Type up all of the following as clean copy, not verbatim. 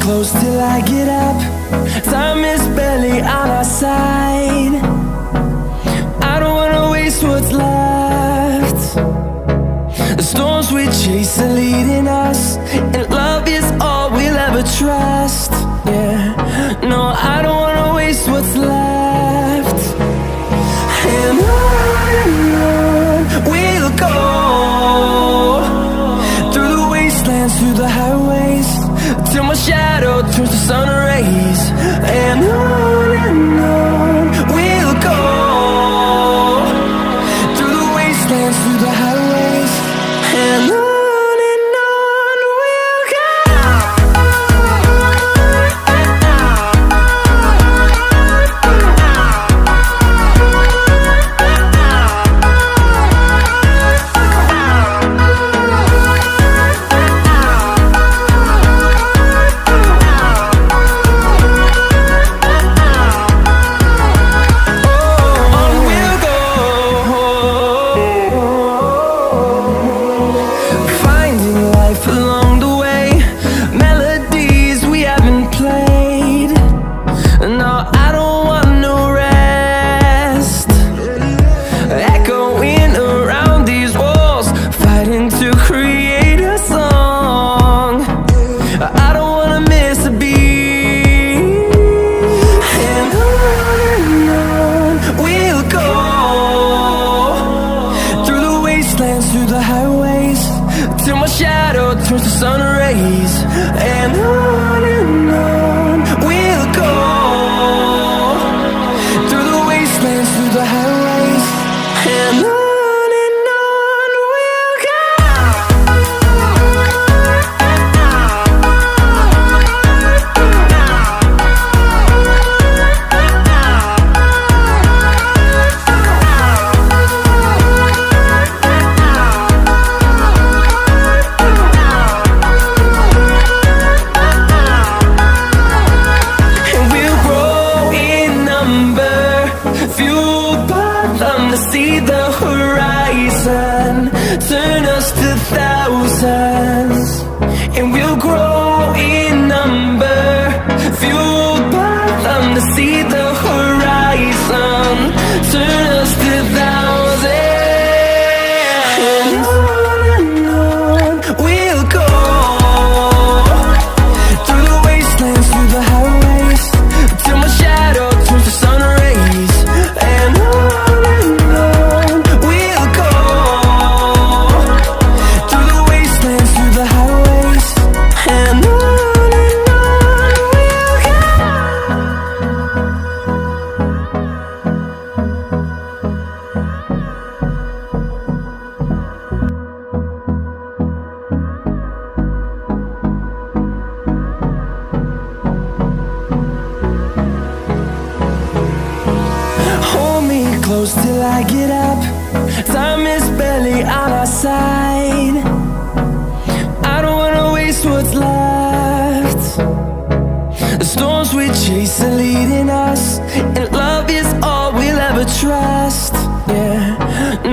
close till I get up. Time is barely on our side. I don't wanna waste what's left. The storms we chase are leading us, and love is all we'll ever trust. Yeah, no, I don't wanna waste what's left. And on we'll go, through the wastelands, through the highways, till my shadow turns to sun rays. And on we'll go, through the wastelands, through the highways, and on we'll go. Through the highways, till my shadow turns to sun rays. And on we'll go, through the wastelands, through the highways, and on we'll go. See the horizon, turn us to thousands, and we'll grow in number, fueled by them. To see the horizon, turn us to thousands, and on we'll go, through the wastelands, through the highways, till my shadow turns to sun rays. And close till I get up. Time is barely on our side. I don't wanna waste what's left. The storms we chase are leading us, and love is all we'll ever trust. Yeah,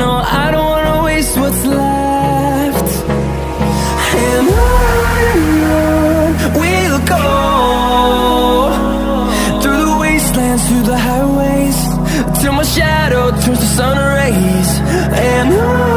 no, I don't wanna waste what's left. And on we'll go, through the wastelands, through the highways, till my shadow turns to sun rays. And on